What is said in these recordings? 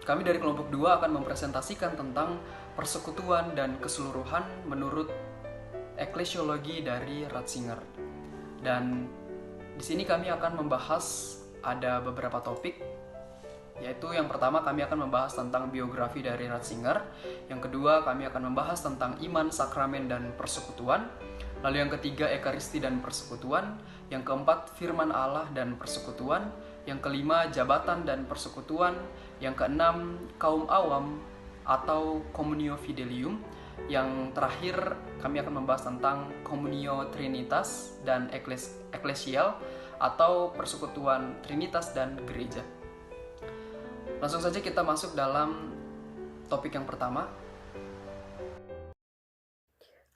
Kami dari kelompok 2 akan mempresentasikan tentang persekutuan dan keseluruhan menurut eklesiologi dari Ratzinger. Dan di sini kami akan membahas ada beberapa topik, yaitu yang pertama kami akan membahas tentang biografi dari Ratzinger, yang kedua kami akan membahas tentang iman, sakramen, dan persekutuan, lalu yang ketiga ekaristi dan persekutuan, yang keempat firman Allah dan persekutuan, yang kelima jabatan dan persekutuan, yang keenam kaum awam atau communio fidelium, yang terakhir kami akan membahas tentang communio trinitas dan eklesial atau persekutuan trinitas dan gereja. Langsung saja kita masuk dalam topik yang pertama.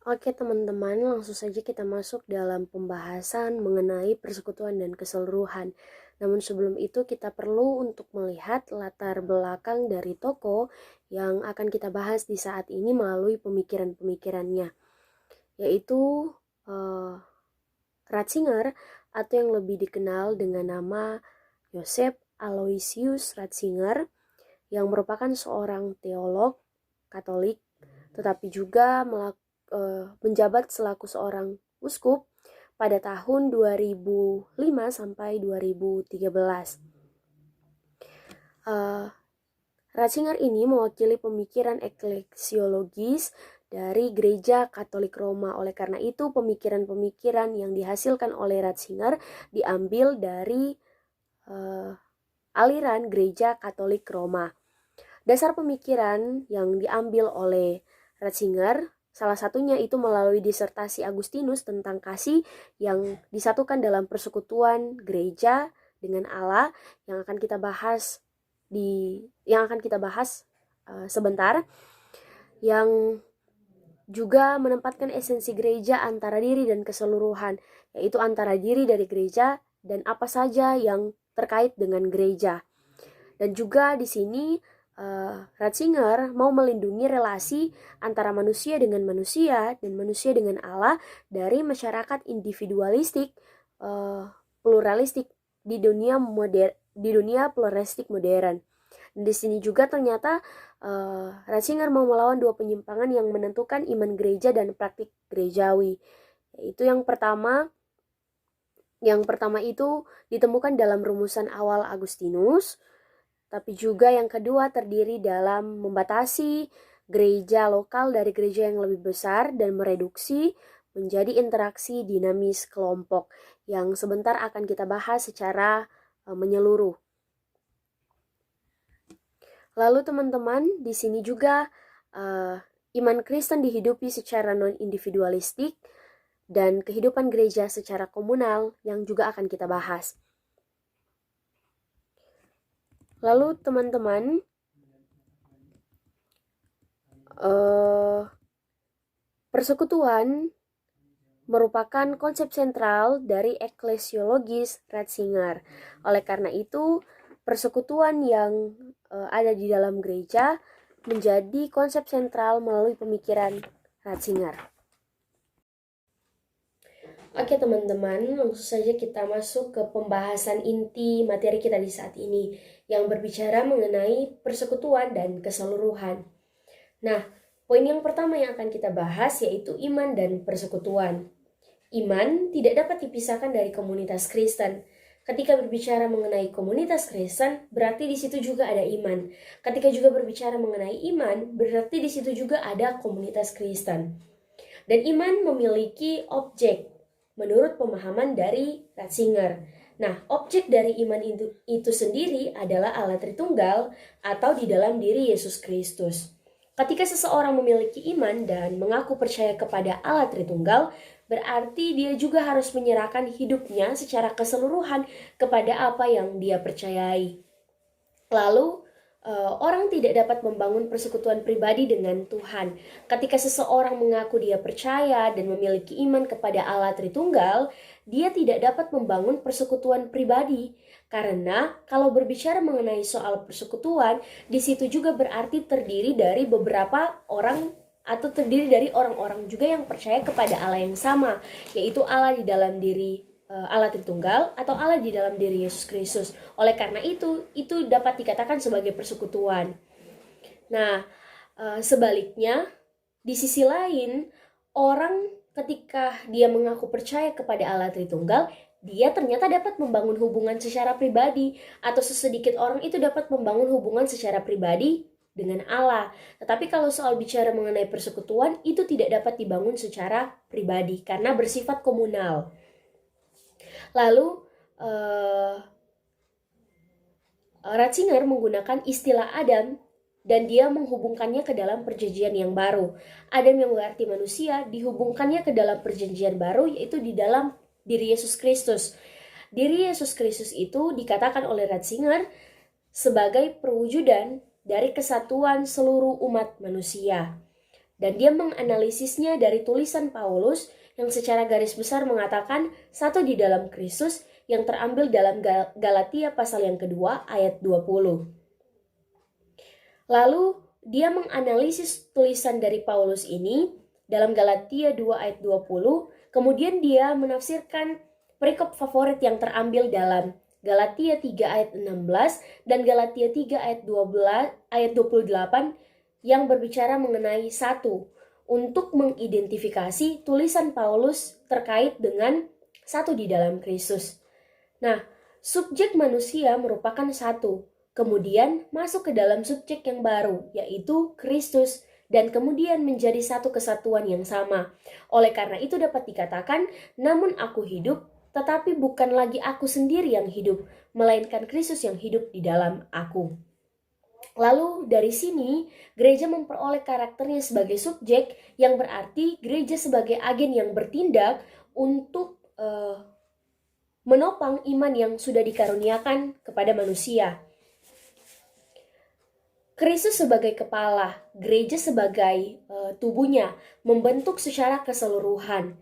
Oke teman-teman, langsung saja kita masuk dalam pembahasan mengenai persekutuan dan keseluruhan. Namun sebelum itu kita perlu untuk melihat latar belakang dari tokoh yang akan kita bahas di saat ini melalui pemikiran-pemikirannya, yaitu Ratzinger atau yang lebih dikenal dengan nama Joseph Aloysius Ratzinger, yang merupakan seorang teolog Katolik tetapi juga menjabat selaku seorang uskup pada tahun 2005 sampai 2013. Ratzinger ini mewakili pemikiran eklesiologis dari Gereja Katolik Roma. Oleh karena itu, pemikiran-pemikiran yang dihasilkan oleh Ratzinger diambil dari aliran Gereja Katolik Roma. Dasar pemikiran yang diambil oleh Ratzinger salah satunya itu melalui disertasi Agustinus tentang kasih yang disatukan dalam persekutuan gereja dengan Allah yang akan kita bahas sebentar, yang juga menempatkan esensi gereja antara diri dan keseluruhan, yaitu antara diri dari gereja dan apa saja yang terkait dengan gereja. Dan juga di sini Ratzinger mau melindungi relasi antara manusia dengan manusia dan manusia dengan Allah dari masyarakat individualistik pluralistik di dunia pluralistik modern. Dan di sini juga ternyata Ratzinger mau melawan dua penyimpangan yang menentukan iman gereja dan praktik gerejawi. Yaitu yang pertama itu ditemukan dalam rumusan awal Agustinus, tapi juga yang kedua terdiri dalam membatasi gereja lokal dari gereja yang lebih besar dan mereduksi menjadi interaksi dinamis kelompok yang sebentar akan kita bahas secara menyeluruh. Lalu teman-teman, di sini juga iman Kristen dihidupi secara non-individualistik dan kehidupan gereja secara komunal yang juga akan kita bahas. Lalu teman-teman, persekutuan merupakan konsep sentral dari eklesiologis Ratzinger. Oleh karena itu, persekutuan yang ada di dalam gereja menjadi konsep sentral melalui pemikiran Ratzinger. Oke teman-teman, langsung saja kita masuk ke pembahasan inti materi kita di saat ini yang berbicara mengenai persekutuan dan keseluruhan. Nah, poin yang pertama yang akan kita bahas yaitu iman dan persekutuan. Iman tidak dapat dipisahkan dari komunitas Kristen. Ketika berbicara mengenai komunitas Kristen, berarti di situ juga ada iman. Ketika juga berbicara mengenai iman, berarti di situ juga ada komunitas Kristen. Dan iman memiliki objek menurut pemahaman dari Ratzinger. Nah, objek dari iman itu sendiri adalah Allah Tritunggal atau di dalam diri Yesus Kristus. Ketika seseorang memiliki iman dan mengaku percaya kepada Allah Tritunggal, berarti dia juga harus menyerahkan hidupnya secara keseluruhan kepada apa yang dia percayai. Lalu, orang tidak dapat membangun persekutuan pribadi dengan Tuhan. Ketika seseorang mengaku dia percaya dan memiliki iman kepada Allah Tritunggal, dia tidak dapat membangun persekutuan pribadi. Karena kalau berbicara mengenai soal persekutuan, di situ juga berarti terdiri dari beberapa orang atau terdiri dari orang-orang juga yang percaya kepada Allah yang sama, yaitu Allah di dalam diri Allah Tritunggal atau Allah di dalam diri Yesus Kristus. Oleh karena itu dapat dikatakan sebagai persekutuan. Nah, sebaliknya, di sisi lain, orang ketika dia mengaku percaya kepada Allah Tritunggal, dia ternyata dapat membangun hubungan secara pribadi, atau sesedikit orang itu dapat membangun hubungan secara pribadi dengan Allah. Tetapi kalau soal bicara mengenai persekutuan, itu tidak dapat dibangun secara pribadi karena bersifat komunal. Lalu Ratzinger menggunakan istilah Adam dan dia menghubungkannya ke dalam perjanjian yang baru. Adam yang berarti manusia dihubungkannya ke dalam perjanjian baru, yaitu di dalam diri Yesus Kristus. Diri Yesus Kristus itu dikatakan oleh Ratzinger sebagai perwujudan dari kesatuan seluruh umat manusia. Dan dia menganalisisnya dari tulisan Paulus yang secara garis besar mengatakan satu di dalam Kristus, yang terambil dalam Galatia pasal yang kedua ayat 20. Lalu dia menganalisis tulisan dari Paulus ini dalam Galatia 2 ayat 20, kemudian dia menafsirkan perikop favorit yang terambil dalam Galatia 3 ayat 16 dan Galatia 3 ayat 28 yang berbicara mengenai satu, untuk mengidentifikasi tulisan Paulus terkait dengan satu di dalam Kristus. Nah, subjek manusia merupakan satu, kemudian masuk ke dalam subjek yang baru, yaitu Kristus, dan kemudian menjadi satu kesatuan yang sama. Oleh karena itu dapat dikatakan, namun aku hidup, tetapi bukan lagi aku sendiri yang hidup, melainkan Kristus yang hidup di dalam aku. Lalu dari sini, gereja memperoleh karakternya sebagai subjek, yang berarti gereja sebagai agen yang bertindak untuk menopang iman yang sudah dikaruniakan kepada manusia. Kristus sebagai kepala, gereja sebagai tubuhnya, membentuk secara keseluruhan.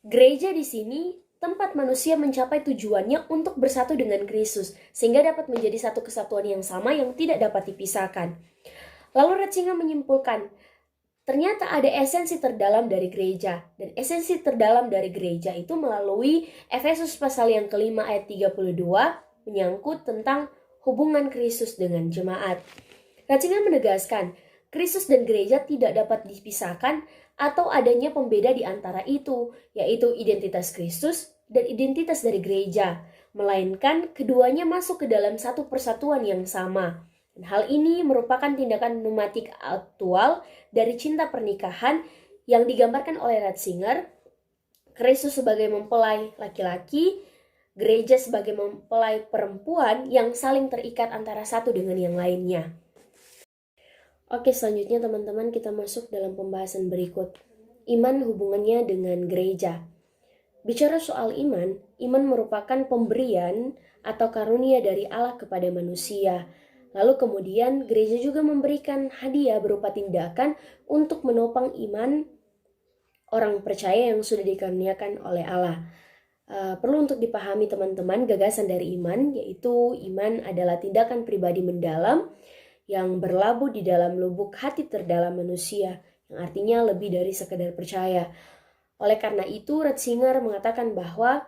Gereja di sini tempat manusia mencapai tujuannya untuk bersatu dengan Kristus, sehingga dapat menjadi satu kesatuan yang sama yang tidak dapat dipisahkan. Lalu Ratzinger menyimpulkan, ternyata ada esensi terdalam dari gereja, dan esensi terdalam dari gereja itu melalui Efesus pasal yang kelima ayat 32 menyangkut tentang hubungan Kristus dengan jemaat. Ratzinger menegaskan, Kristus dan gereja tidak dapat dipisahkan atau adanya pembeda di antara itu, yaitu identitas Kristus dan identitas dari gereja, melainkan keduanya masuk ke dalam satu persatuan yang sama. Dan hal ini merupakan tindakan pneumatik aktual dari cinta pernikahan yang digambarkan oleh Ratzinger, Kristus sebagai mempelai laki-laki, gereja sebagai mempelai perempuan yang saling terikat antara satu dengan yang lainnya. Oke, selanjutnya teman-teman kita masuk dalam pembahasan berikut. Iman hubungannya dengan gereja. Bicara soal iman, iman merupakan pemberian atau karunia dari Allah kepada manusia. Lalu kemudian gereja juga memberikan hadiah berupa tindakan untuk menopang iman orang percaya yang sudah dikaruniakan oleh Allah. Perlu untuk dipahami teman-teman gagasan dari iman, yaitu iman adalah tindakan pribadi mendalam yang berlabuh di dalam lubuk hati terdalam manusia, yang artinya lebih dari sekedar percaya. Oleh karena itu, Ratzinger mengatakan bahwa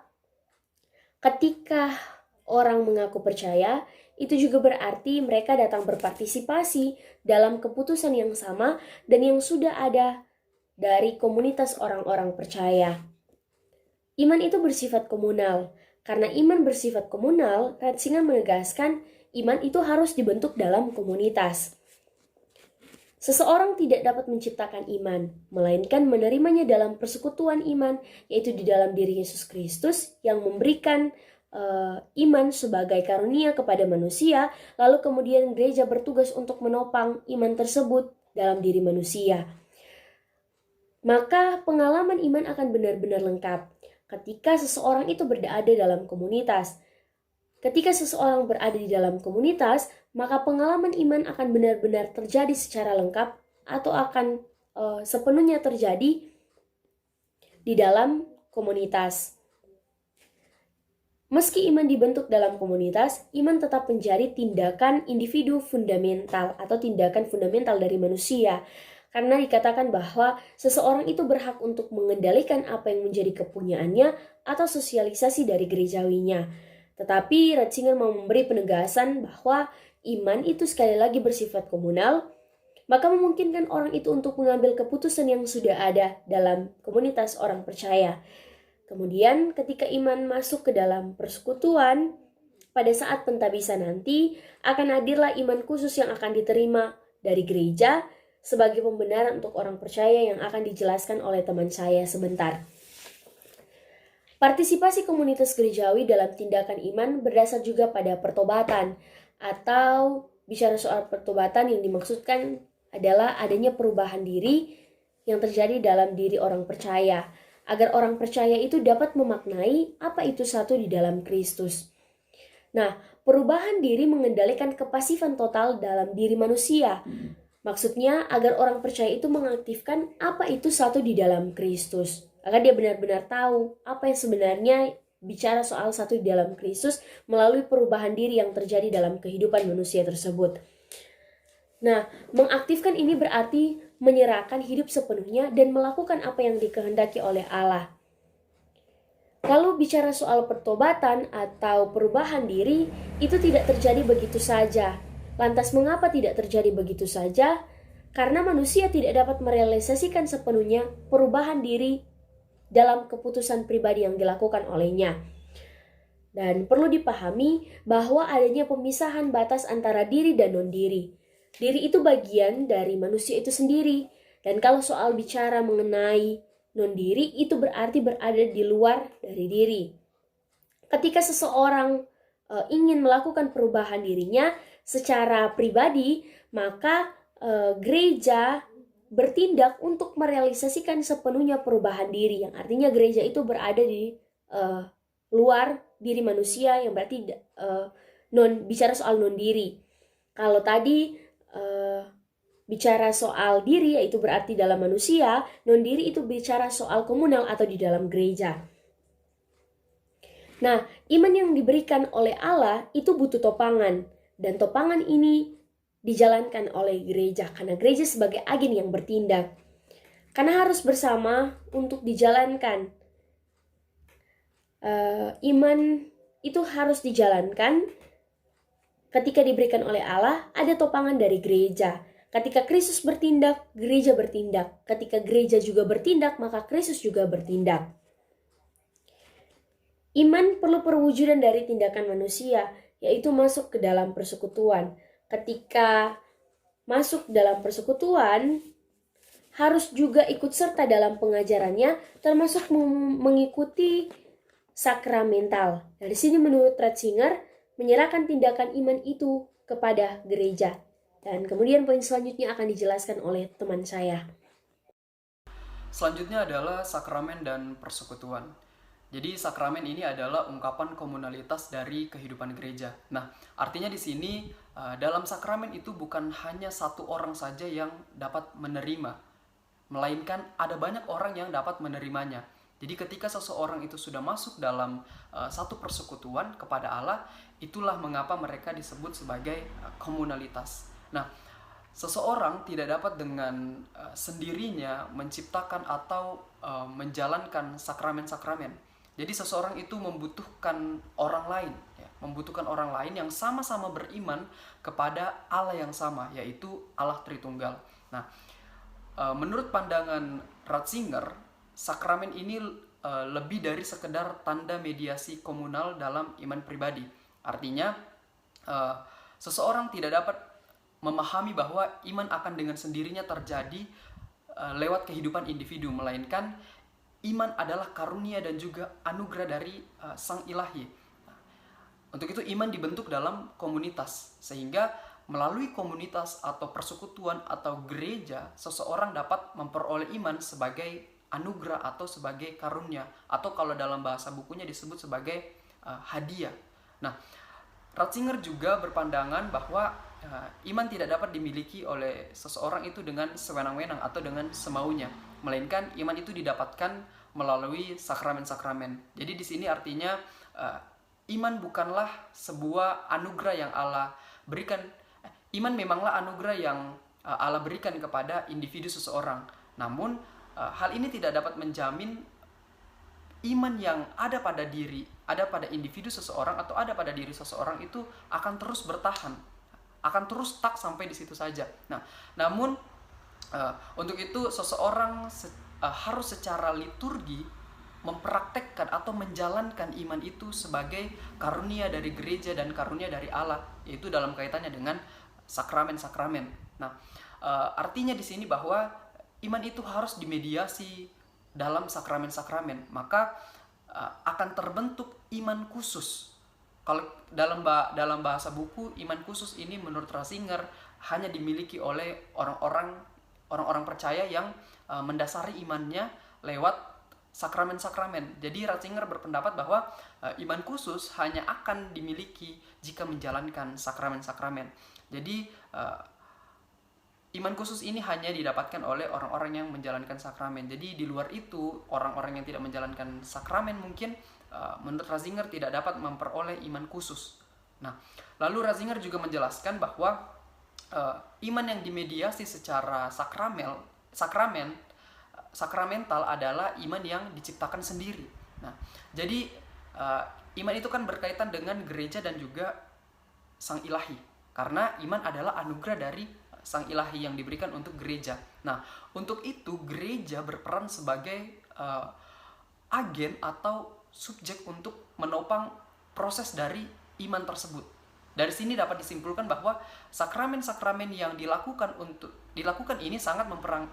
ketika orang mengaku percaya, itu juga berarti mereka datang berpartisipasi dalam keputusan yang sama dan yang sudah ada dari komunitas orang-orang percaya. Iman itu bersifat komunal. Karena iman bersifat komunal, Ratzinger menegaskan iman itu harus dibentuk dalam komunitas. Seseorang tidak dapat menciptakan iman, melainkan menerimanya dalam persekutuan iman, yaitu di dalam diri Yesus Kristus yang memberikan iman sebagai karunia kepada manusia, lalu kemudian gereja bertugas untuk menopang iman tersebut dalam diri manusia. Maka pengalaman iman akan benar-benar lengkap ketika seseorang itu berada dalam komunitas. Ketika seseorang berada di dalam komunitas, maka pengalaman iman akan benar-benar terjadi secara lengkap atau akan sepenuhnya terjadi di dalam komunitas. Meski iman dibentuk dalam komunitas, iman tetap menjadi tindakan individu fundamental atau tindakan fundamental dari manusia. karena dikatakan bahwa seseorang itu berhak untuk mengendalikan apa yang menjadi kepunyaannya atau sosialisasi dari gerejawinya. Tetapi Ratzinger mau memberi penegasan bahwa iman itu sekali lagi bersifat komunal, maka memungkinkan orang itu untuk mengambil keputusan yang sudah ada dalam komunitas orang percaya. Kemudian ketika iman masuk ke dalam persekutuan, pada saat pentabisan nanti akan hadirlah iman khusus yang akan diterima dari gereja sebagai pembenaran untuk orang percaya yang akan dijelaskan oleh teman saya sebentar. Partisipasi komunitas gerejawi dalam tindakan iman berdasar juga pada pertobatan, atau bicara soal pertobatan yang dimaksudkan adalah adanya perubahan diri yang terjadi dalam diri orang percaya, agar orang percaya itu dapat memaknai apa itu satu di dalam Kristus. Nah, perubahan diri mengendalikan kepasifan total dalam diri manusia. Maksudnya agar orang percaya itu mengaktifkan apa itu satu di dalam Kristus. Agar dia benar-benar tahu apa yang sebenarnya bicara soal satu di dalam Kristus melalui perubahan diri yang terjadi dalam kehidupan manusia tersebut. Nah, mengaktifkan ini berarti menyerahkan hidup sepenuhnya dan melakukan apa yang dikehendaki oleh Allah. Kalau bicara soal pertobatan atau perubahan diri, itu tidak terjadi begitu saja. Lantas mengapa tidak terjadi begitu saja? Karena manusia tidak dapat merealisasikan sepenuhnya perubahan diri dalam keputusan pribadi yang dilakukan olehnya. Dan perlu dipahami bahwa adanya pemisahan batas antara diri dan non-diri. Diri itu bagian dari manusia itu sendiri. Dan kalau soal bicara mengenai non-diri, itu berarti berada di luar dari diri. Ketika seseorang ingin melakukan perubahan dirinya secara pribadi, maka gereja bertindak untuk merealisasikan sepenuhnya perubahan diri, yang artinya gereja itu berada di luar diri manusia, yang berarti bicara soal non-diri. Kalau tadi bicara soal diri, yaitu berarti dalam manusia, non-diri itu bicara soal komunal atau di dalam gereja. Nah, iman yang diberikan oleh Allah itu butuh topangan, dan topangan ini dijalankan oleh gereja, karena gereja sebagai agen yang bertindak. Karena harus bersama untuk dijalankan. Iman itu harus dijalankan ketika diberikan oleh Allah, ada topangan dari gereja. Ketika Kristus bertindak, gereja bertindak. Ketika gereja juga bertindak, maka Kristus juga bertindak. Iman perlu perwujudan dari tindakan manusia, yaitu masuk ke dalam persekutuan. Ketika masuk dalam persekutuan, harus juga ikut serta dalam pengajarannya, termasuk mengikuti sakramental. Dari sini menurut Ratzinger, menyerahkan tindakan iman itu kepada gereja. Dan kemudian poin selanjutnya akan dijelaskan oleh teman saya. Selanjutnya adalah sakramen dan persekutuan. Jadi sakramen ini adalah ungkapan komunalitas dari kehidupan gereja. Nah, artinya di sini dalam sakramen itu bukan hanya satu orang saja yang dapat menerima, melainkan ada banyak orang yang dapat menerimanya. Jadi ketika seseorang itu sudah masuk dalam satu persekutuan kepada Allah, itulah mengapa mereka disebut sebagai komunalitas. Nah, seseorang tidak dapat dengan sendirinya menciptakan atau menjalankan sakramen-sakramen. Jadi seseorang itu membutuhkan orang lain, ya, membutuhkan orang lain yang sama-sama beriman kepada Allah yang sama, yaitu Allah Tritunggal. Nah, menurut pandangan Ratzinger, sakramen ini lebih dari sekedar tanda mediasi komunal dalam iman pribadi. Artinya, seseorang tidak dapat memahami bahwa iman akan dengan sendirinya terjadi lewat kehidupan individu, melainkan iman adalah karunia dan juga anugerah dari Sang Ilahi. Untuk itu iman dibentuk dalam komunitas, sehingga melalui komunitas atau persekutuan atau gereja, seseorang dapat memperoleh iman sebagai anugerah atau sebagai karunia, atau kalau dalam bahasa bukunya disebut sebagai hadiah. Nah, Ratzinger juga berpandangan bahwa iman tidak dapat dimiliki oleh seseorang itu dengan sewenang-wenang atau dengan semaunya, melainkan iman itu didapatkan melalui sakramen-sakramen. Jadi di sini artinya iman bukanlah sebuah anugerah yang Allah berikan. Iman memanglah anugerah yang Allah berikan kepada individu seseorang. Namun hal ini tidak dapat menjamin iman yang ada pada individu seseorang atau ada pada diri seseorang itu akan terus bertahan, akan terus stuck sampai di situ saja. Nah, namun untuk itu seseorang harus secara liturgi mempraktekkan atau menjalankan iman itu sebagai karunia dari gereja dan karunia dari Allah, yaitu dalam kaitannya dengan sakramen-sakramen. Nah, artinya di sini bahwa iman itu harus dimediasi dalam sakramen-sakramen, maka akan terbentuk iman khusus. Kalau dalam bahasa buku, iman khusus ini menurut Ratzinger hanya dimiliki oleh orang-orang percaya yang mendasari imannya lewat sakramen-sakramen. Jadi Ratzinger berpendapat bahwa iman khusus hanya akan dimiliki jika menjalankan sakramen-sakramen. Jadi iman khusus ini hanya didapatkan oleh orang-orang yang menjalankan sakramen. Jadi di luar itu, orang-orang yang tidak menjalankan sakramen mungkin menurut Ratzinger tidak dapat memperoleh iman khusus. Nah, lalu Ratzinger juga menjelaskan bahwa iman yang dimediasi secara sakramental adalah iman yang diciptakan sendiri. Nah, jadi iman itu kan berkaitan dengan gereja dan juga Sang Ilahi. Karena iman adalah anugerah dari Sang Ilahi yang diberikan untuk gereja. Nah, untuk itu gereja berperan sebagai agen atau subjek untuk menopang proses dari iman tersebut. Dari sini dapat disimpulkan bahwa sakramen-sakramen yang dilakukan ini sangat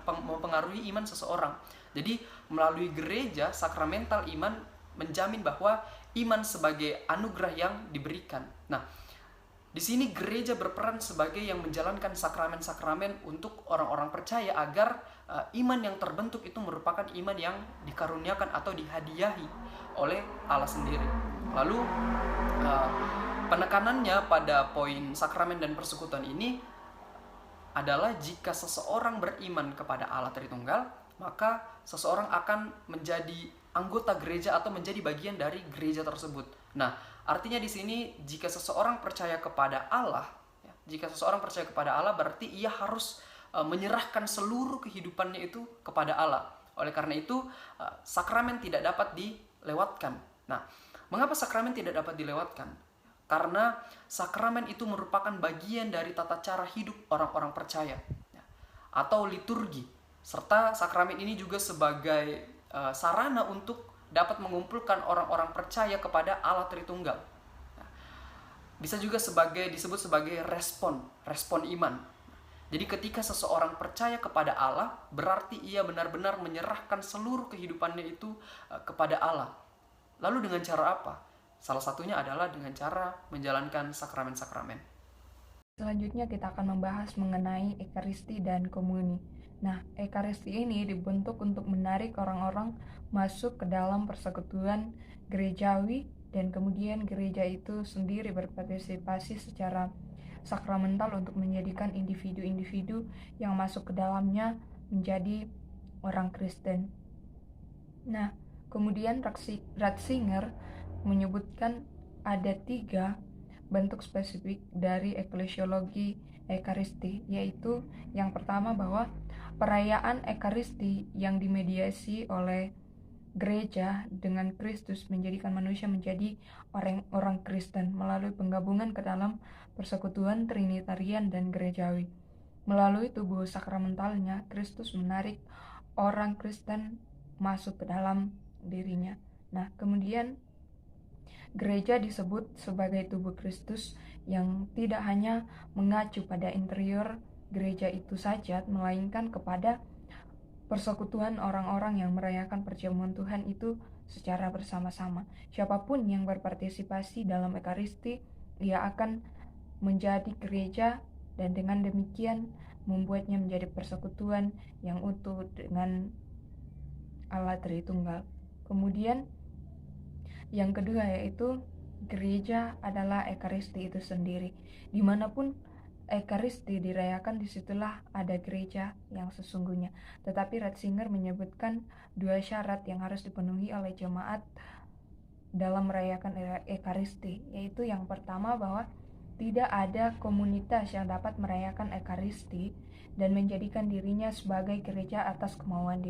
mempengaruhi iman seseorang. Jadi melalui gereja sakramental iman menjamin bahwa iman sebagai anugerah yang diberikan. Nah, di sini gereja berperan sebagai yang menjalankan sakramen-sakramen untuk orang-orang percaya agar iman yang terbentuk itu merupakan iman yang dikaruniakan atau dihadiahi oleh Allah sendiri. Lalu penekanannya pada poin sakramen dan persekutuan ini adalah jika seseorang beriman kepada Allah Tritunggal, maka seseorang akan menjadi anggota gereja atau menjadi bagian dari gereja tersebut. Nah, artinya di sini jika seseorang percaya kepada Allah, berarti ia harus menyerahkan seluruh kehidupannya itu kepada Allah. Oleh karena itu, sakramen tidak dapat dilewatkan. Nah, mengapa sakramen tidak dapat dilewatkan? Karena sakramen itu merupakan bagian dari tata cara hidup orang-orang percaya atau liturgi, serta sakramen ini juga sebagai sarana untuk dapat mengumpulkan orang-orang percaya kepada Allah Tritunggal. Bisa juga disebut sebagai respon iman. Jadi ketika seseorang percaya kepada Allah, berarti ia benar-benar menyerahkan seluruh kehidupannya itu kepada Allah. Lalu dengan cara apa? Salah satunya adalah dengan cara menjalankan sakramen-sakramen. Selanjutnya kita akan membahas mengenai Ekaristi dan Komuni. Nah, Ekaristi ini dibentuk untuk menarik orang-orang masuk ke dalam persekutuan gerejawi, dan kemudian gereja itu sendiri berpartisipasi secara sakramental untuk menjadikan individu-individu yang masuk ke dalamnya menjadi orang Kristen. Nah, kemudian Ratzinger menyebutkan ada 3 bentuk spesifik dari eklesiologi Ekaristi, yaitu yang pertama bahwa perayaan Ekaristi yang dimediasi oleh gereja dengan Kristus menjadikan manusia menjadi orang Kristen melalui penggabungan ke dalam persekutuan Trinitarian dan gerejawi. Melalui tubuh sakramentalnya, Kristus menarik orang Kristen masuk ke dalam dirinya. Nah, kemudian gereja disebut sebagai tubuh Kristus yang tidak hanya mengacu pada interior gereja itu saja, melainkan kepada persekutuan orang-orang yang merayakan perjamuan Tuhan itu secara bersama-sama. Siapapun yang berpartisipasi dalam Ekaristi, ia akan menjadi gereja, dan dengan demikian membuatnya menjadi persekutuan yang utuh dengan Allah Tritunggal. Kemudian yang kedua yaitu gereja adalah Ekaristi itu sendiri. Dimanapun Ekaristi dirayakan, disitulah ada gereja yang sesungguhnya. Tetapi Ratzinger menyebutkan 2 syarat yang harus dipenuhi oleh jemaat dalam merayakan Ekaristi, yaitu yang pertama bahwa tidak ada komunitas yang dapat merayakan Ekaristi dan menjadikan dirinya sebagai gereja atas kemauan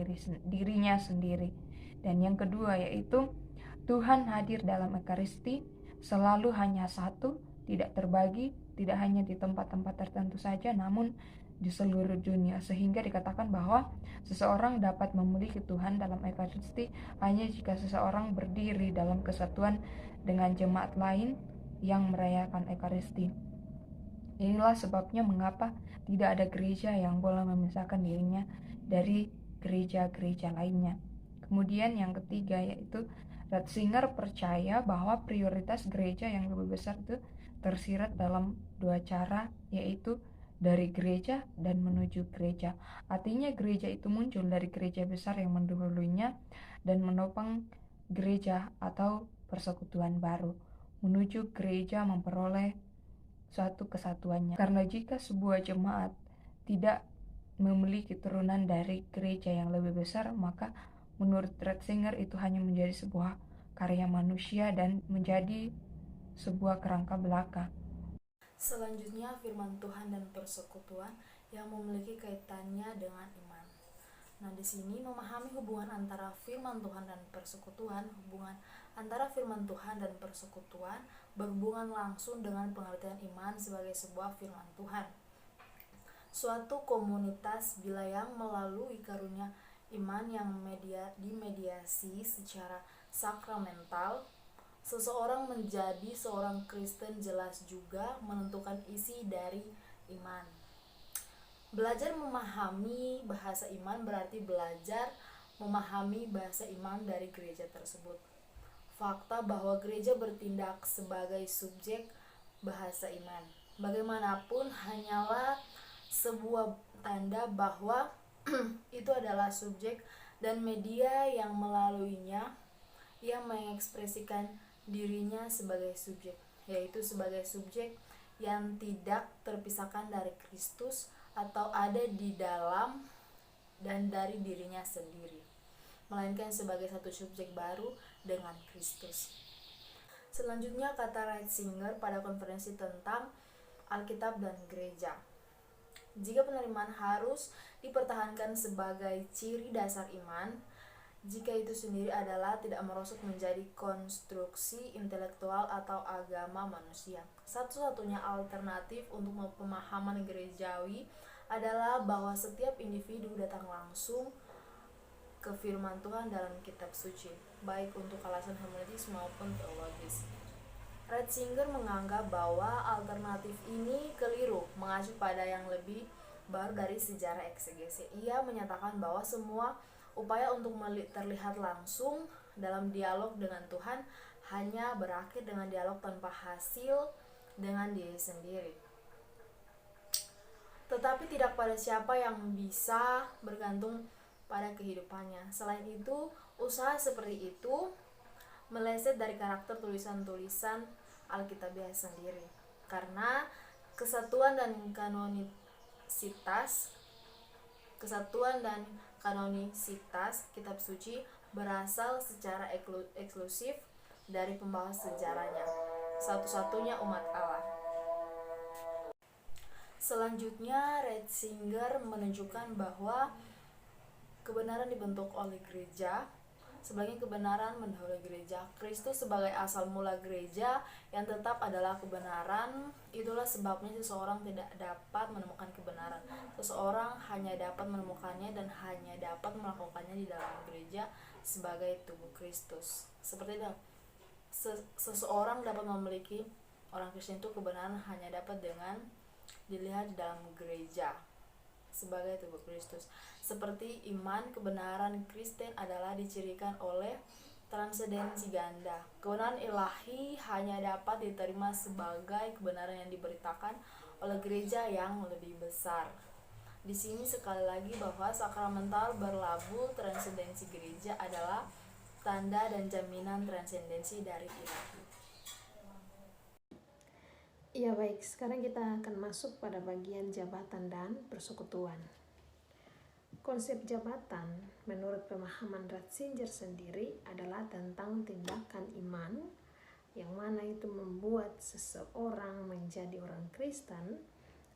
dirinya sendiri. Dan yang kedua yaitu Tuhan hadir dalam Ekaristi selalu hanya satu, tidak terbagi, tidak hanya di tempat-tempat tertentu saja, namun di seluruh dunia, sehingga dikatakan bahwa seseorang dapat memiliki Tuhan dalam Ekaristi hanya jika seseorang berdiri dalam kesatuan dengan jemaat lain yang merayakan Ekaristi. Inilah sebabnya mengapa tidak ada gereja yang boleh memisahkan dirinya dari gereja-gereja lainnya. Kemudian yang ketiga yaitu Ratzinger percaya bahwa prioritas gereja yang lebih besar itu tersirat dalam dua cara, yaitu dari gereja dan menuju gereja. Artinya gereja itu muncul dari gereja besar yang mendahulunya dan menopang gereja atau persekutuan baru. Menuju gereja memperoleh suatu kesatuannya. Karena jika sebuah jemaat tidak memiliki turunan dari gereja yang lebih besar, maka menurut Ratzinger itu hanya menjadi sebuah karya manusia dan menjadi sebuah kerangka belaka. Selanjutnya, firman Tuhan dan persekutuan yang memiliki kaitannya dengan iman. Nah, di sini memahami hubungan antara firman Tuhan dan persekutuan. Hubungan antara firman Tuhan dan persekutuan berhubungan langsung dengan pengertian iman sebagai sebuah firman Tuhan. Suatu komunitas bila yang melalui karunia iman yang dimediasi secara sakramental, seseorang menjadi seorang Kristen jelas juga menentukan isi dari iman. Belajar memahami bahasa iman berarti belajar memahami bahasa iman dari gereja tersebut. Fakta bahwa gereja bertindak sebagai subjek bahasa iman, bagaimanapun hanyalah sebuah tanda bahwa itu adalah subjek dan media yang melaluinya ia mengekspresikan dirinya sebagai subjek, yaitu sebagai subjek yang tidak terpisahkan dari Kristus atau ada di dalam dan dari dirinya sendiri, melainkan sebagai satu subjek baru dengan Kristus. Selanjutnya kata Ratzinger pada konferensi tentang Alkitab dan Gereja. Jika penerimaan harus dipertahankan sebagai ciri dasar iman, jika itu sendiri adalah tidak merosot menjadi konstruksi intelektual atau agama manusia, satu-satunya alternatif untuk pemahaman gerejawi adalah bahwa setiap individu datang langsung ke firman Tuhan dalam kitab suci, baik untuk alasan hermeneutis maupun teologis. Ratzinger menganggap bahwa alternatif ini keliru, mengacu pada yang lebih baru dari sejarah eksegesi. Ia menyatakan bahwa semua upaya untuk terlihat langsung dalam dialog dengan Tuhan hanya berakhir dengan dialog tanpa hasil dengan diri sendiri, tetapi tidak pada siapa yang bisa bergantung pada kehidupannya. Selain itu, usaha seperti itu meleset dari karakter tulisan-tulisan Alkitabiah sendiri, karena kesatuan dan kanonisitas kitab suci berasal secara eksklusif dari pembawa sejarahnya, satu-satunya umat Allah. Selanjutnya, Ratzinger menunjukkan bahwa kebenaran dibentuk oleh gereja, sebagai kebenaran mendahului gereja. Kristus sebagai asal mula gereja yang tetap adalah kebenaran. Itulah sebabnya seseorang tidak dapat menemukan kebenaran. Seseorang hanya dapat menemukannya dan hanya dapat melakukannya di dalam gereja sebagai tubuh Kristus. Seperti itu, seseorang dapat memiliki, orang Kristen itu kebenaran hanya dapat dengan dilihat di dalam gereja sebagai tubuh Kristus. Seperti iman, kebenaran Kristen adalah dicirikan oleh transendensi ganda. Kebenaran ilahi hanya dapat diterima sebagai kebenaran yang diberitakan oleh gereja yang lebih besar. Di sini sekali lagi bahwa sakramental berlabuh transendensi gereja adalah tanda dan jaminan transendensi dari ilahi. Ya baik, sekarang kita akan masuk pada bagian jabatan dan persekutuan. Konsep jabatan menurut pemahaman Ratzinger sendiri adalah tentang tindakan iman yang mana itu membuat seseorang menjadi orang Kristen,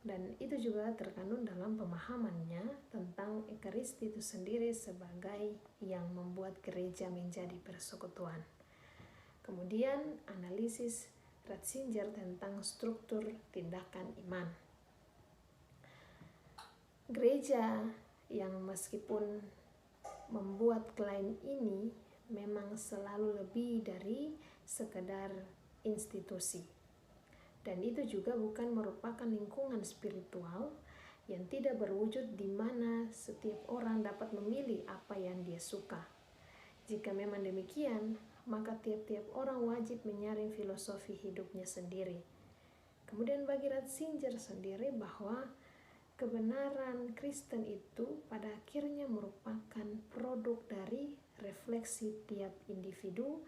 dan itu juga terkandung dalam pemahamannya tentang Ekaristi itu sendiri sebagai yang membuat gereja menjadi persekutuan. Kemudian analisis Ratzinger tentang struktur tindakan iman. Gereja yang meskipun membuat klaim ini memang selalu lebih dari sekedar institusi. Dan itu juga bukan merupakan lingkungan spiritual yang tidak berwujud di mana setiap orang dapat memilih apa yang dia suka. Jika memang demikian, maka tiap-tiap orang wajib menyaring filosofi hidupnya sendiri. Kemudian bagi Ratzinger sendiri bahwa kebenaran Kristen itu pada akhirnya merupakan produk dari refleksi tiap individu,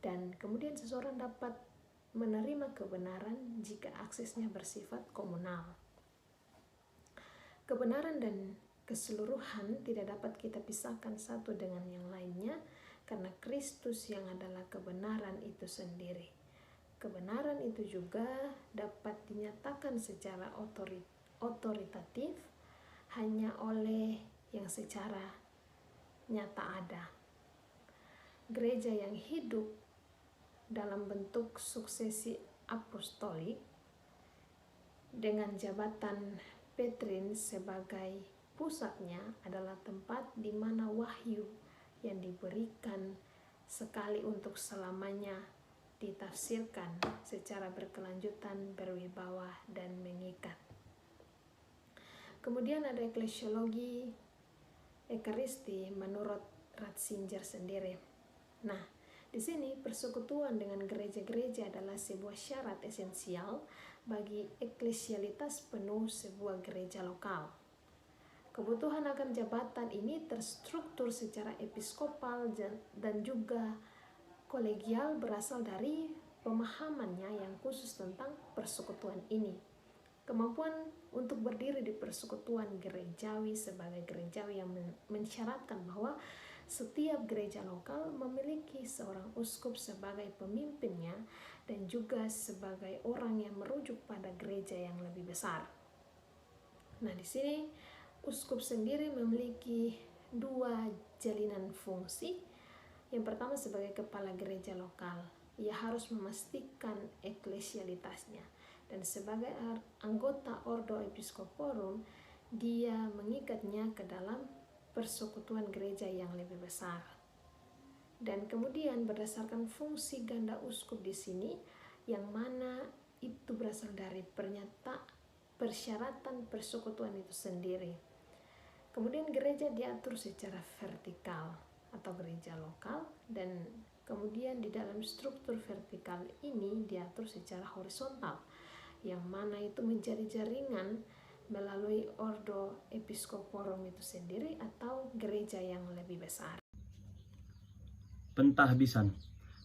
dan kemudian seseorang dapat menerima kebenaran jika aksesnya bersifat komunal. Kebenaran dan keseluruhan tidak dapat kita pisahkan satu dengan yang lainnya, karena Kristus yang adalah kebenaran itu sendiri. Kebenaran itu juga dapat dinyatakan secara otoritatif hanya oleh yang secara nyata ada. Gereja yang hidup dalam bentuk suksesi apostolik dengan jabatan Petrin sebagai pusatnya adalah tempat di mana wahyu yang diberikan sekali untuk selamanya ditafsirkan secara berkelanjutan, berwibawa, dan mengikat. Kemudian ada eklesiologi Ekaristi menurut Ratzinger sendiri. Nah, di sini persekutuan dengan gereja-gereja adalah sebuah syarat esensial bagi eklesialitas penuh sebuah gereja lokal. Kebutuhan akan jabatan ini terstruktur secara episkopal dan juga kolegial berasal dari pemahamannya yang khusus tentang persekutuan ini. Kemampuan untuk berdiri di persekutuan gerejawi sebagai gerejawi yang mensyaratkan bahwa setiap gereja lokal memiliki seorang uskup sebagai pemimpinnya dan juga sebagai orang yang merujuk pada gereja yang lebih besar. Nah, di sini uskup sendiri memiliki dua jalinan fungsi. Yang pertama sebagai kepala gereja lokal, ia harus memastikan eklesialitasnya, dan sebagai anggota Ordo Episcoporum, dia mengikatnya ke dalam persekutuan gereja yang lebih besar. Dan kemudian berdasarkan fungsi ganda uskup di sini, yang mana itu berasal dari persyaratan persekutuan itu sendiri. Kemudian gereja diatur secara vertikal atau gereja lokal, dan kemudian di dalam struktur vertikal ini diatur secara horizontal, yang mana itu menjadi jaringan melalui Ordo Episcoporum itu sendiri atau gereja yang lebih besar. Pentahbisan.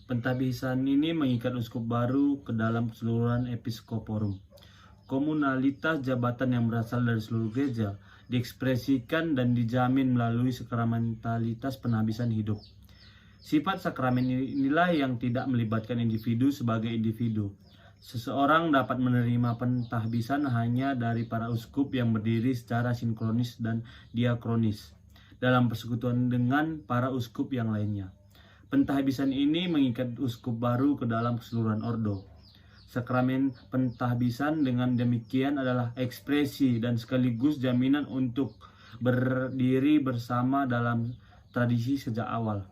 Pentahbisan ini mengikat uskup baru ke dalam keseluruhan Episcoporum. Komunalitas jabatan yang berasal dari seluruh gereja diekspresikan dan dijamin melalui sakramentalitas penahbisan hidup. Sifat sakramen inilah yang tidak melibatkan individu sebagai individu. Seseorang dapat menerima pentahbisan hanya dari para uskup yang berdiri secara sinkronis dan diakronis dalam persekutuan dengan para uskup yang lainnya. Pentahbisan ini mengikat uskup baru ke dalam keseluruhan ordo. Sakramen pentahbisan dengan demikian adalah ekspresi dan sekaligus jaminan untuk berdiri bersama dalam tradisi sejak awal.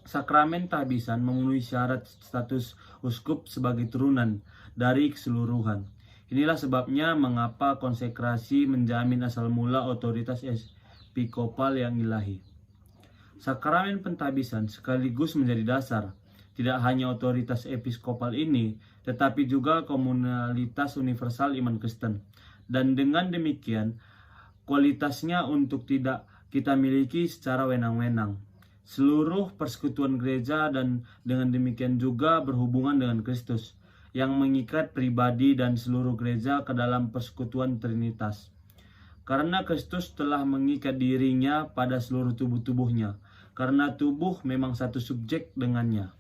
Sakramen tahbisan memenuhi syarat status uskup sebagai turunan dari keseluruhan. Inilah sebabnya mengapa konsekrasi menjamin asal mula otoritas episkopal yang ilahi. Sakramen pentahbisan sekaligus menjadi dasar tidak hanya otoritas episkopal ini, tetapi juga komunalitas universal iman Kristen. Dan dengan demikian, kualitasnya untuk tidak kita miliki secara wenang-wenang. Seluruh persekutuan gereja dan dengan demikian juga berhubungan dengan Kristus, yang mengikat pribadi dan seluruh gereja ke dalam persekutuan Trinitas. Karena Kristus telah mengikat dirinya pada seluruh tubuh-tubuhnya, karena tubuh memang satu subjek dengannya.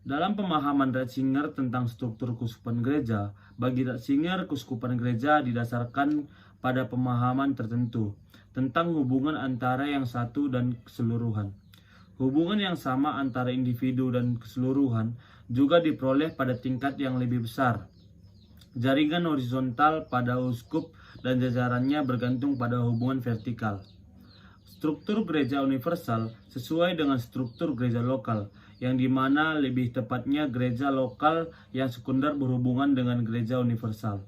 Dalam pemahaman Ratzinger tentang struktur keuskupan gereja, bagi Ratzinger keuskupan gereja didasarkan pada pemahaman tertentu tentang hubungan antara yang satu dan keseluruhan. Hubungan yang sama antara individu dan keseluruhan juga diperoleh pada tingkat yang lebih besar. Jaringan horizontal pada uskup dan jajarannya bergantung pada hubungan vertikal. Struktur gereja universal sesuai dengan struktur gereja lokal, yang dimana lebih tepatnya gereja lokal yang sekunder berhubungan dengan gereja universal.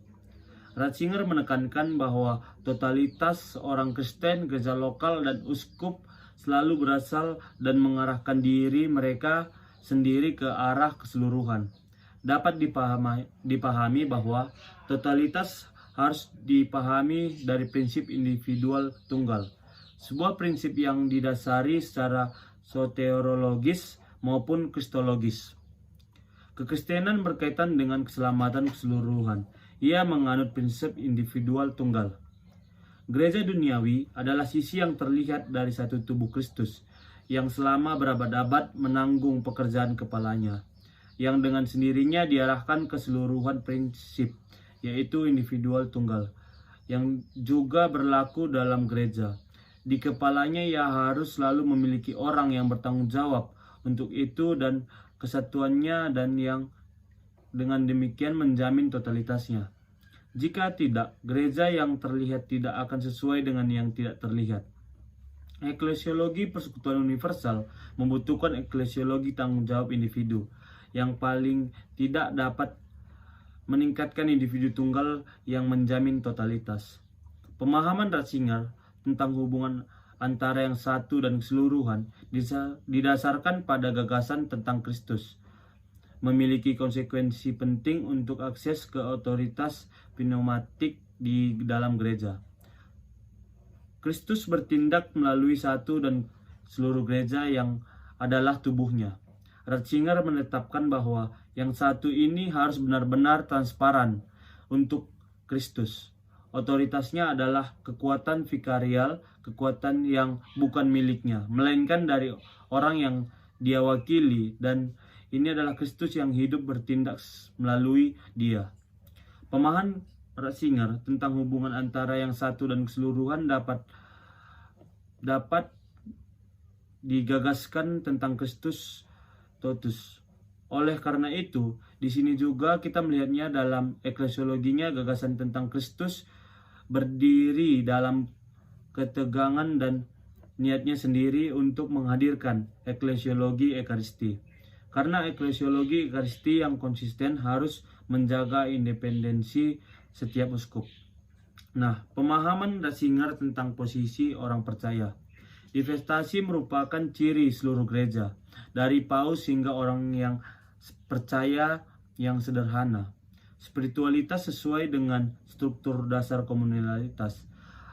Ratzinger menekankan bahwa totalitas orang Kristen, gereja lokal, dan uskup selalu berasal dan mengarahkan diri mereka sendiri ke arah keseluruhan. Dapat dipahami bahwa totalitas harus dipahami dari prinsip individual tunggal, sebuah prinsip yang didasari secara soteriologis maupun kristologis. Kekristenan berkaitan dengan keselamatan keseluruhan. Ia menganut prinsip individual tunggal. Gereja duniawi adalah sisi yang terlihat dari satu tubuh Kristus, yang selama berabad-abad menanggung pekerjaan kepalanya, yang dengan sendirinya diarahkan ke keseluruhan prinsip, yaitu individual tunggal, yang juga berlaku dalam gereja. Di kepalanya ia harus selalu memiliki orang yang bertanggung jawab untuk itu dan kesatuannya, dan yang dengan demikian menjamin totalitasnya. Jika tidak, gereja yang terlihat tidak akan sesuai dengan yang tidak terlihat. Eklesiologi persekutuan universal membutuhkan eklesiologi tanggung jawab individu, yang paling tidak dapat meningkatkan individu tunggal yang menjamin totalitas. Pemahaman Ratzinger tentang hubungan antara yang satu dan keseluruhan didasarkan pada gagasan tentang Kristus, memiliki konsekuensi penting untuk akses ke otoritas pneumatik di dalam gereja. Kristus bertindak melalui satu dan seluruh gereja yang adalah tubuhnya. Ratzinger menetapkan bahwa yang satu ini harus benar-benar transparan untuk Kristus. Otoritasnya adalah kekuatan vikarial, kekuatan yang bukan miliknya, melainkan dari orang yang dia wakili, dan ini adalah Kristus yang hidup bertindak melalui dia. Pemahaman Ratzinger tentang hubungan antara yang satu dan keseluruhan dapat digagaskan tentang Kristus totus. Oleh karena itu, di sini juga kita melihatnya dalam eklesiologinya, gagasan tentang Kristus berdiri dalam ketegangan dan niatnya sendiri untuk menghadirkan eklesiologi ekaristi. Karena eklesiologi ekaristi yang konsisten harus menjaga independensi setiap uskup. Nah, pemahaman Ratzinger tentang posisi orang percaya. Divestasi merupakan ciri seluruh gereja, dari paus hingga orang yang percaya yang sederhana. Spiritualitas sesuai dengan struktur dasar komunalitas,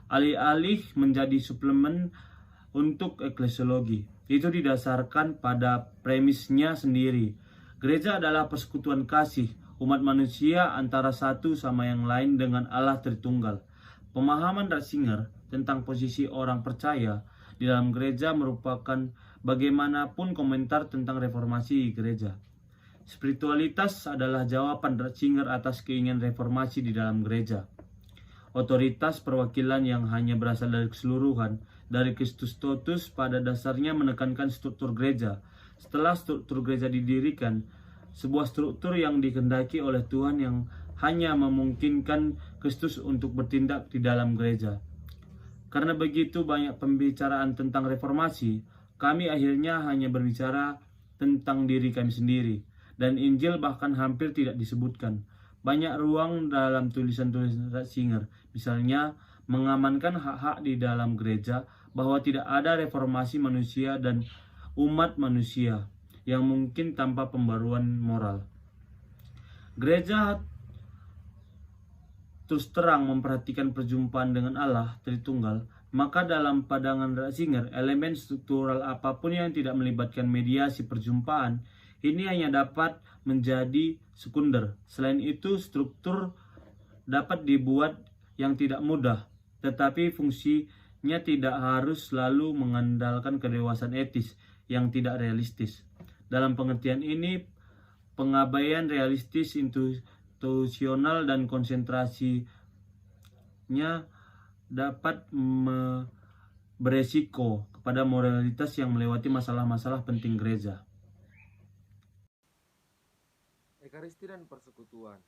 alih-alih menjadi suplemen untuk eklesiologi. Itu didasarkan pada premisnya sendiri. Gereja adalah persekutuan kasih umat manusia antara satu sama yang lain dengan Allah Tritunggal. Pemahaman Ratzinger tentang posisi orang percaya di dalam gereja merupakan bagaimanapun komentar tentang reformasi gereja. Spiritualitas adalah jawaban Ratzinger atas keinginan reformasi di dalam gereja. Otoritas perwakilan yang hanya berasal dari keseluruhan, dari Kristus totus, pada dasarnya menekankan struktur gereja. Setelah struktur gereja didirikan, sebuah struktur yang dikehendaki oleh Tuhan yang hanya memungkinkan Kristus untuk bertindak di dalam gereja. Karena begitu banyak pembicaraan tentang reformasi, kami akhirnya hanya berbicara tentang diri kami sendiri, dan Injil bahkan hampir tidak disebutkan. Banyak ruang dalam tulisan-tulisan Ratzinger, misalnya mengamankan hak-hak di dalam gereja, bahwa tidak ada reformasi manusia dan umat manusia yang mungkin tanpa pembaruan moral. Gereja terus terang memperhatikan perjumpaan dengan Allah Tritunggal, maka dalam pandangan Ratzinger, elemen struktural apapun yang tidak melibatkan mediasi perjumpaan ini hanya dapat menjadi sekunder. Selain itu, struktur dapat dibuat yang tidak mudah, tetapi fungsinya tidak harus selalu mengandalkan kedewasaan etis yang tidak realistis. Dalam pengertian ini, Pengabaian realistis, institusional, dan konsentrasinya dapat beresiko kepada moralitas yang melewati masalah-masalah penting gereja. Ekaristi dan persekutuan.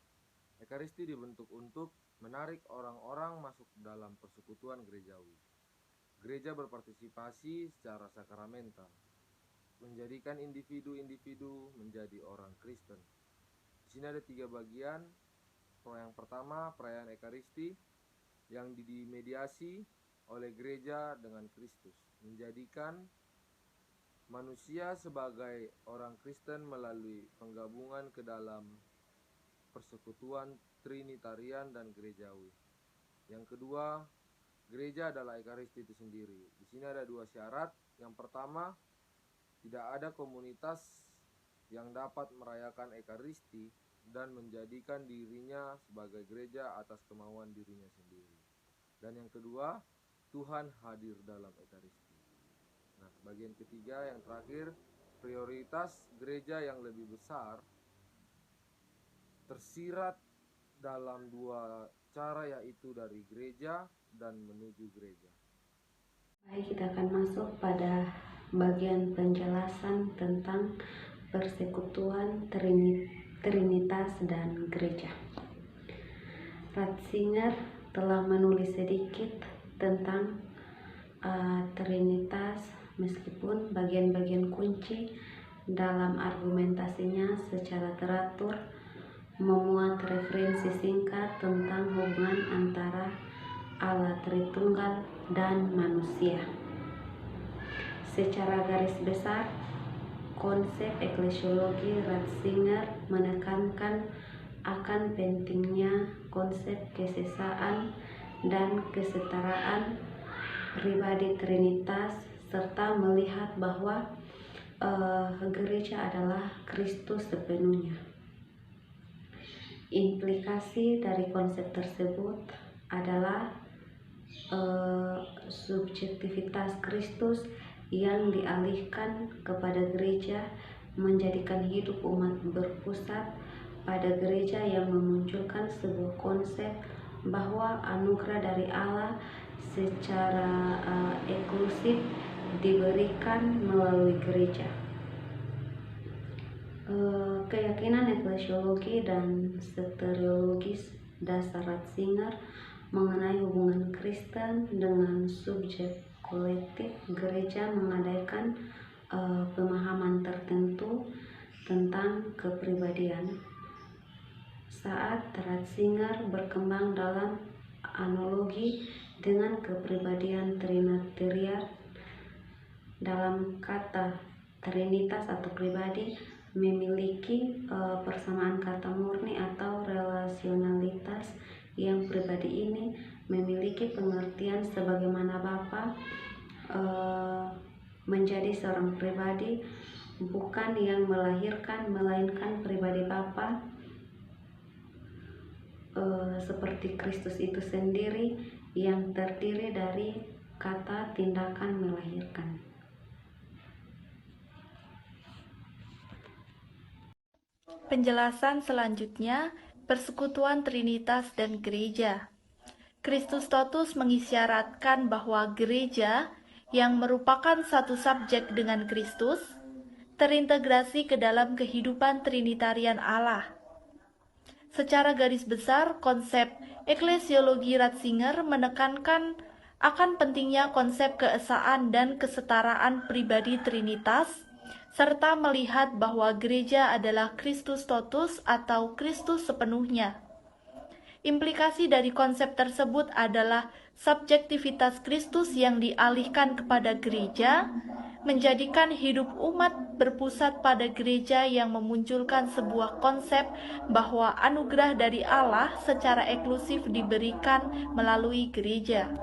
Ekaristi dibentuk untuk menarik orang-orang masuk dalam persekutuan gerejawi. Gereja berpartisipasi secara sakramental, menjadikan individu-individu menjadi orang Kristen. Di sini ada 3 bagian. Yang pertama, perayaan Ekaristi yang dimediasi oleh gereja dengan Kristus, menjadikan manusia sebagai orang Kristen melalui penggabungan ke dalam persekutuan Trinitarian dan gerejawi. Yang kedua, gereja adalah Ekaristi itu sendiri. Di sini ada 2 syarat. Yang pertama, tidak ada komunitas yang dapat merayakan Ekaristi dan menjadikan dirinya sebagai gereja atas kemauan dirinya sendiri. Dan yang kedua, Tuhan hadir dalam Ekaristi. Nah, bagian ketiga yang terakhir, prioritas gereja yang lebih besar tersirat dalam 2 cara, yaitu dari gereja dan menuju gereja. Baik, kita akan masuk pada bagian penjelasan tentang persekutuan, Trinitas, dan gereja. Ratzinger telah menulis sedikit tentang Trinitas, meskipun bagian-bagian kunci dalam argumentasinya secara teratur memuat referensi singkat tentang hubungan antara Allah Tritunggal dan manusia. Secara garis besar, konsep eklesiologi Ratzinger menekankan akan pentingnya konsep kesesaan dan kesetaraan pribadi Trinitas, serta melihat bahwa gereja adalah Kristus sepenuhnya. Implikasi dari konsep tersebut adalah subjektivitas Kristus yang dialihkan kepada gereja, menjadikan hidup umat berpusat pada gereja, yang memunculkan sebuah konsep bahwa anugerah dari Allah secara eksklusif diberikan melalui gereja. Keyakinan eklesiologi dan soteriologis dasar Ratzinger mengenai hubungan Kristen dengan subjek kolektif gereja mengadakan pemahaman tertentu tentang kepribadian. Saat Ratzinger berkembang dalam analogi dengan kepribadian Trinitarian, dalam kata Trinitas atau pribadi memiliki persamaan kata murni atau relasionalitas, yang pribadi ini memiliki pengertian sebagaimana Bapa menjadi seorang pribadi, bukan yang melahirkan, melainkan pribadi Bapa seperti Kristus itu sendiri yang terdiri dari kata tindakan melahirkan. Penjelasan selanjutnya, persekutuan Trinitas dan gereja. Kristus Totus mengisyaratkan bahwa gereja yang merupakan satu subjek dengan Kristus terintegrasi ke dalam kehidupan Trinitarian Allah. Secara garis besar, konsep eklesiologi Ratzinger menekankan akan pentingnya konsep keesaan dan kesetaraan pribadi Trinitas, serta melihat bahwa gereja adalah Kristus Totus atau Kristus sepenuhnya. Implikasi dari konsep tersebut adalah subjektivitas Kristus yang dialihkan kepada gereja, menjadikan hidup umat berpusat pada gereja, yang memunculkan sebuah konsep bahwa anugerah dari Allah secara eksklusif diberikan melalui gereja.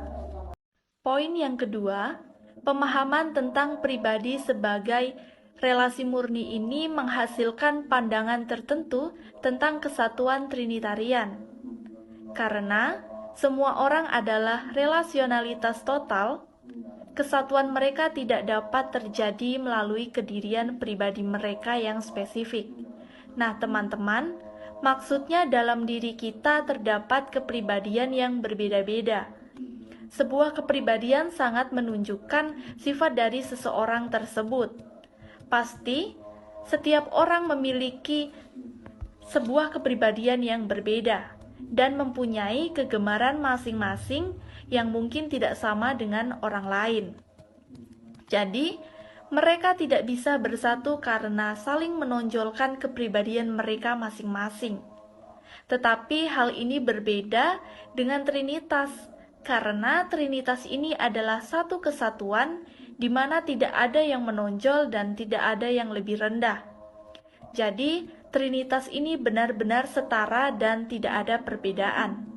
Poin yang kedua, pemahaman tentang pribadi sebagai relasi murni ini menghasilkan pandangan tertentu tentang kesatuan Trinitarian. Karena semua orang adalah relasionalitas total, kesatuan mereka tidak dapat terjadi melalui kedirian pribadi mereka yang spesifik, Nah, teman-teman, maksudnya dalam diri kita terdapat kepribadian yang berbeda-beda. Sebuah kepribadian sangat menunjukkan sifat dari seseorang tersebut. Pasti, setiap orang memiliki sebuah kepribadian yang berbeda dan mempunyai kegemaran masing-masing yang mungkin tidak sama dengan orang lain. Jadi, mereka tidak bisa bersatu karena saling menonjolkan kepribadian mereka masing-masing. Tetapi hal ini berbeda dengan Trinitas, karena Trinitas ini adalah satu kesatuan di mana tidak ada yang menonjol dan tidak ada yang lebih rendah. Jadi, Trinitas ini benar-benar setara dan tidak ada perbedaan.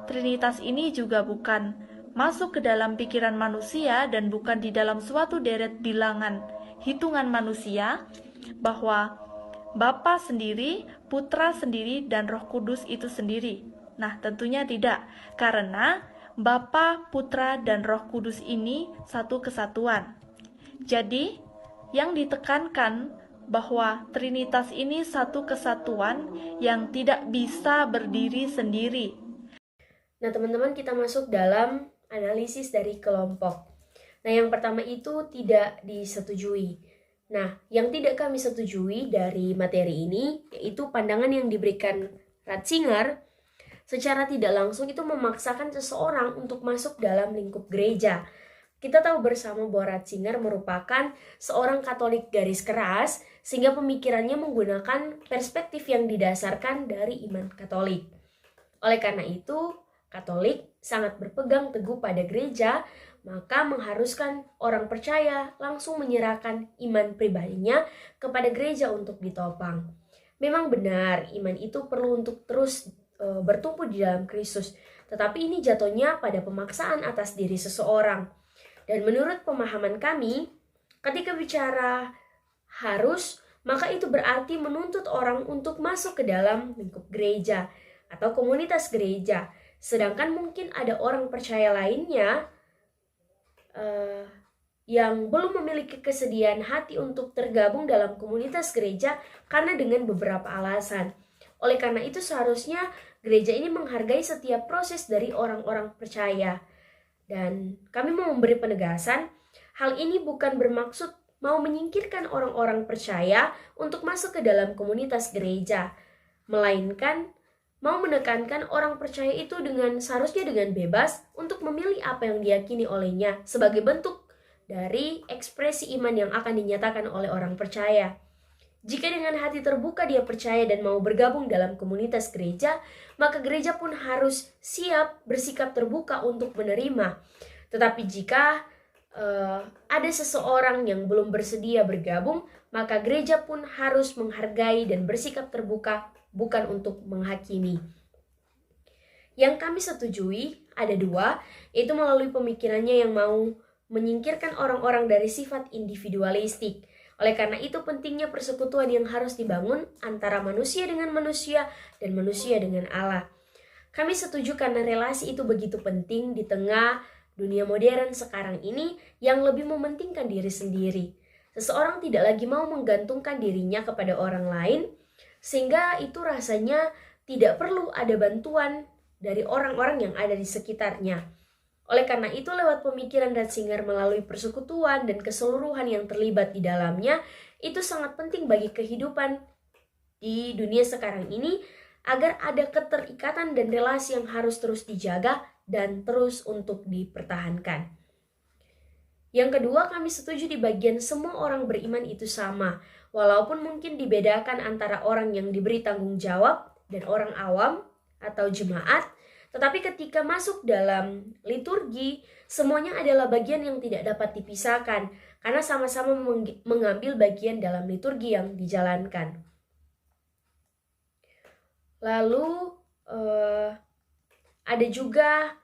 Trinitas ini juga bukan masuk ke dalam pikiran manusia dan bukan di dalam suatu deret bilangan hitungan manusia bahwa Bapa sendiri, Putra sendiri, dan Roh Kudus itu sendiri. Nah, tentunya tidak, karena Bapa, Putra, dan Roh Kudus ini satu kesatuan. Jadi, yang ditekankan bahwa Trinitas ini satu kesatuan yang tidak bisa berdiri sendiri. Nah, teman-teman, kita masuk dalam analisis dari kelompok. Nah, yang pertama itu tidak disetujui. Nah, yang tidak kami setujui dari materi ini yaitu pandangan yang diberikan Ratzinger secara tidak langsung itu memaksakan seseorang untuk masuk dalam lingkup gereja. Kita tahu bersama bahwa Ratzinger merupakan seorang Katolik garis keras, sehingga pemikirannya menggunakan perspektif yang didasarkan dari iman Katolik. Oleh karena itu, Katolik sangat berpegang teguh pada gereja, maka mengharuskan orang percaya langsung menyerahkan iman pribadinya kepada gereja untuk ditopang. Memang benar, iman itu perlu untuk terus bertumbuh di dalam Kristus, tetapi ini jatuhnya pada pemaksaan atas diri seseorang. Dan menurut pemahaman kami, ketika bicara harus, maka itu berarti menuntut orang untuk masuk ke dalam lingkup gereja atau komunitas gereja. Sedangkan mungkin ada orang percaya lainnya yang belum memiliki kesediaan hati untuk tergabung dalam komunitas gereja karena dengan beberapa alasan. Oleh karena itu seharusnya gereja ini menghargai setiap proses dari orang-orang percaya. Dan kami mau memberi penegasan, hal ini bukan bermaksud mau menyingkirkan orang-orang percaya untuk masuk ke dalam komunitas gereja, melainkan mau menekankan orang percaya itu seharusnya dengan bebas untuk memilih apa yang diyakini olehnya sebagai bentuk dari ekspresi iman yang akan dinyatakan oleh orang percaya. Jika dengan hati terbuka dia percaya dan mau bergabung dalam komunitas gereja, maka gereja pun harus siap bersikap terbuka untuk menerima. Tetapi jika ada seseorang yang belum bersedia bergabung, maka gereja pun harus menghargai dan bersikap terbuka, bukan untuk menghakimi. Yang kami setujui ada dua, yaitu melalui pemikirannya yang mau menyingkirkan orang-orang dari sifat individualistik. Oleh karena itu pentingnya persekutuan yang harus dibangun antara manusia dengan manusia dan manusia dengan Allah. Kami setuju karena relasi itu begitu penting di tengah dunia modern sekarang ini yang lebih mementingkan diri sendiri. Seseorang tidak lagi mau menggantungkan dirinya kepada orang lain, sehingga itu rasanya tidak perlu ada bantuan dari orang-orang yang ada di sekitarnya. Oleh karena itu, lewat pemikiran Ratzinger melalui persekutuan dan keseluruhan yang terlibat di dalamnya, itu sangat penting bagi kehidupan di dunia sekarang ini, agar ada keterikatan dan relasi yang harus terus dijaga dan terus untuk dipertahankan. Yang kedua, kami setuju di bagian semua orang beriman itu sama, walaupun mungkin dibedakan antara orang yang diberi tanggung jawab dan orang awam atau jemaat. Tetapi ketika masuk dalam liturgi, semuanya adalah bagian yang tidak dapat dipisahkan karena sama-sama mengambil bagian dalam liturgi yang dijalankan. Lalu ada juga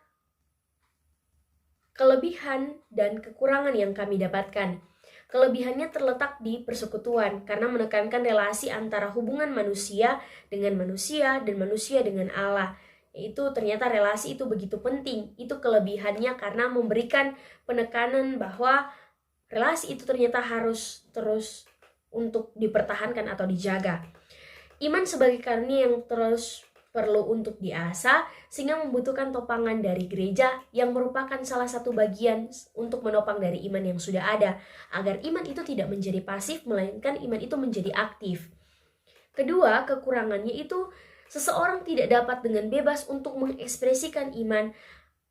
kelebihan dan kekurangan yang kami dapatkan. Kelebihannya terletak di persekutuan karena menekankan relasi antara hubungan manusia dengan manusia dan manusia dengan Allah. Itu ternyata relasi itu begitu penting. Itu kelebihannya karena memberikan penekanan bahwa relasi itu ternyata harus terus untuk dipertahankan atau dijaga. Iman sebagai karunia yang terus perlu untuk diasah, sehingga membutuhkan topangan dari gereja yang merupakan salah satu bagian untuk menopang dari iman yang sudah ada, agar iman itu tidak menjadi pasif, melainkan iman itu menjadi aktif. Kedua, kekurangannya itu seseorang tidak dapat dengan bebas untuk mengekspresikan iman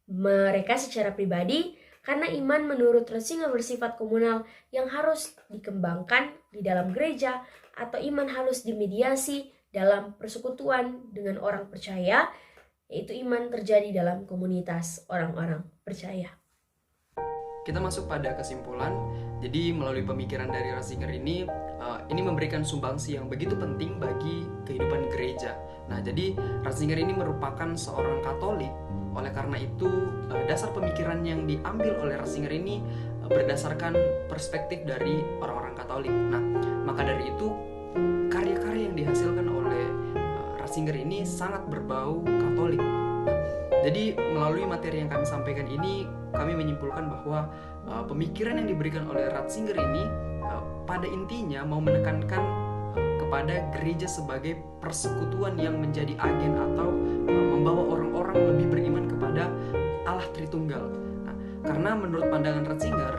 mereka secara pribadi, karena iman menurut Ratzinger bersifat komunal yang harus dikembangkan di dalam gereja, atau iman harus dimediasi dalam persekutuan dengan orang percaya, yaitu iman terjadi dalam komunitas orang-orang percaya. Kita masuk pada kesimpulan. Jadi melalui pemikiran dari Ratzinger ini memberikan sumbangsi yang begitu penting bagi kehidupan gereja. Nah, jadi Ratzinger ini merupakan seorang Katolik. Oleh karena itu, dasar pemikiran yang diambil oleh Ratzinger ini berdasarkan perspektif dari orang-orang Katolik. Nah, maka dari itu karya-karya yang dihasilkan oleh Ratzinger ini sangat berbau Katolik. Jadi melalui materi yang kami sampaikan ini, kami menyimpulkan bahwa pemikiran yang diberikan oleh Ratzinger ini pada intinya mau menekankan kepada gereja sebagai persekutuan yang menjadi agen atau membawa orang-orang lebih beriman kepada Allah Tritunggal. Nah, karena menurut pandangan Ratzinger,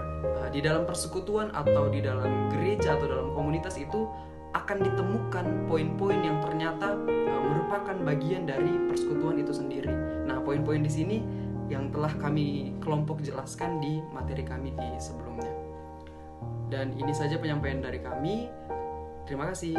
di dalam persekutuan atau di dalam gereja atau dalam komunitas itu akan ditemukan poin-poin yang ternyata merupakan bagian dari persekutuan itu sendiri. Nah, poin-poin di sini yang telah kami kelompok jelaskan di materi kami di sebelumnya. Dan ini saja penyampaian dari kami. Terima kasih.